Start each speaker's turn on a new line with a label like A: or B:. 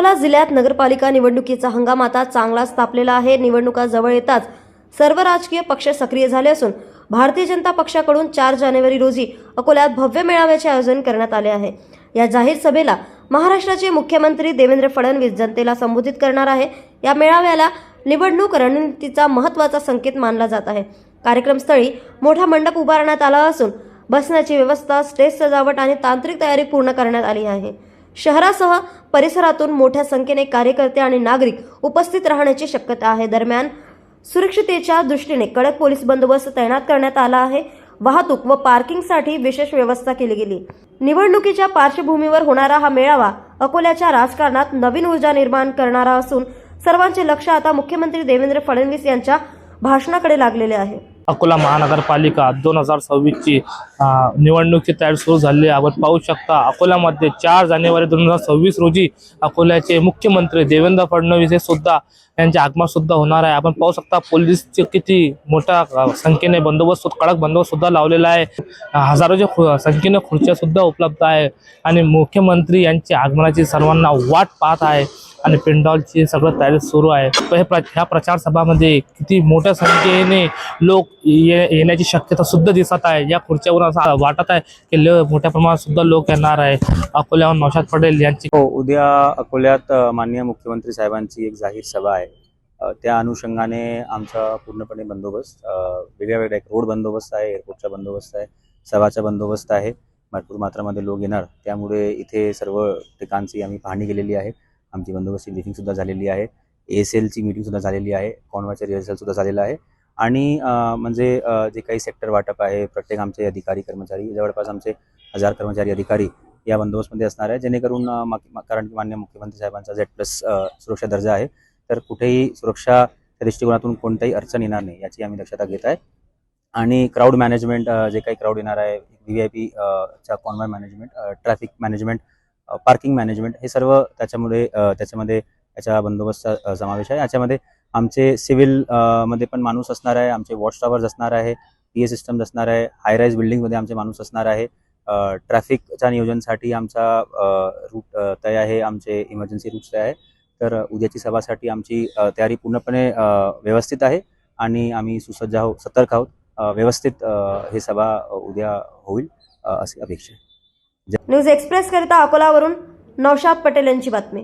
A: अकोला जिल्ह्यात नगरपालिका निवडणुकीचा हंगाम आता चांगलाच तापलेला आहे। निवडणुका जवळ येताच सर्व राजकीय पक्ष सक्रिय झाले असून भारतीय जनता पक्षाकडून 4 जानेवारी रोजी अकोल्यात भव्य मेळाव्याचे आयोजन करण्यात आले आहे। या जाहीर सभेला महाराष्ट्राचे मुख्यमंत्री देवेंद्र फडणवीस जनतेला संबोधित करणार आहे। या मेळाव्याला निवडणूक रणनीतीचा महत्त्वाचा संकेत मानला जात आहे। कार्यक्रमस्थळी मोठा मंडप उभारण्यात आला असून बसण्याची व्यवस्था, स्टेज सजावट आणि तांत्रिक तयारी पूर्ण करण्यात आली आहे। शहरासह परिसरातून मोठ्या संख्येने कार्यकर्ते आणि नागरिक उपस्थित राहण्याची शक्यता आहे। दरम्यान सुरक्षिततेच्या दृष्टीने कडक पोलीस बंदोबस्त तैनात करण्यात आला आहे। वाहतूक व पार्किंगसाठी विशेष व्यवस्था केली गेली। निवडणुकीच्या पार्श्वभूमीवर होणारा हा मेळावा अकोल्याच्या राजकारणात नवीन ऊर्जा निर्माण करणारा असून सर्वांचे लक्ष आता मुख्यमंत्री देवेंद्र फडणवीस यांच्या भाषणाकडे लागलेले आहे।
B: अकोला महानगरपालिका 2026 ची निवडणुकीची तयारी सुरू झाली आहे। आपण पाहू शकता अकोल्यामध्ये 4 जानेवारी 2026 रोजी अकोल्याचे मुख्यमंत्री देवेंद्र फडणवीस हे सुद्धा यांचे आगमन सुद्धा होणार आहे। आपण पाहू शकता पोलीसचे किती मोठ्या संख्येने बंदोबस्त, कडक बंदोबस्त सुद्धा लावलेला आहे। हजारोच्या संख्येने खुर्च्या सुद्धा उपलब्ध आहे आणि मुख्यमंत्री यांच्या आगमनाची सर्वांना वाट पाहत आहे आणि पेंडॉलची सगळं तयारी सुरू आहे। ह्या प्रचार सभामध्ये किती मोठ्या संख्येने लोक येण्याची शक्यता सुद्धा दिसत आहे। या खुर्च्यावरून असं वाटत आहे की मोठ्या प्रमाणात सुद्धा लोक येणार आहे। अकोल्याहून नौशाद पटेल यांची
C: उद्या अकोल्यात माननीय मुख्यमंत्री साहेबांची एक जाहीर सभा आहे। त्या अनुषंगाने आमचा पूर्णपणे बंदोबस्त, वेगळ्या एक रोड बंदोबस्त आहे, एअरपोर्टचा बंदोबस्त आहे, सभाचा बंदोबस्त आहे। भरपूर मात्रामध्ये लोक येणार, त्यामुळे इथे सर्व ठिकाणची आम्ही पाहणी केलेली आहे। आमची बंदोबस्ती मीटिंग सुद्धा झालेली आहे, ASLची मीटिंग सुद्धा झालेली आहे, कॉन्वॉयचा रिहर्सल सुद्धा झालेला आहे आणि म्हणजे जे काही सेक्टर वाटप आहे, प्रत्येक आमचे अधिकारी कर्मचारी, जवळपास आमचे 1000 कर्मचारी अधिकारी या बंदोबस्तमध्ये असणार आहे, जेणेकरून कारण की माननीय मुख्यमंत्री साहेबांचा Z+ सुरक्षा दर्जा आहे, तर कुठेही सुरक्षाच्या दृष्टिकोनातून कोणताही अडचण येणार नाही याची आम्ही दक्षता घेत आहे। आणि क्राऊड मॅनेजमेंट, जे काही क्राऊड येणार आहे, VVIP चा convoy management, traffic management, parking management, हे सर्व त्याच्यामध्ये याचा बंदोबस्त समावेश आहे। याच्यामध्ये आमचे सिव्हिल मध्ये पण माणूस असणार आहे, आमचे वॉच टॉवर्स असणार आहे, PA सिस्टम्स असणार आहे, हाय राईज बिल्डिंगमध्ये आमचे माणूस असणार आहे। ट्रॅफिकच्या नियोजनासाठी आमचा रूट तय आहे, आमचे इमर्जन्सी रूट्स तय आहे। तर उद्याची सभासाठी आमची तयारी पूर्णपणे व्यवस्थित आहे आणि आम्ही सुसज्ज आहोत, सतर्क आहोत। व्यवस्थित ही सभा उद्या होईल अशी अपेक्षा आहे।
A: न्यूज एक्सप्रेस करिता अकोलावरून नौशाद पटेल यांची बातमी।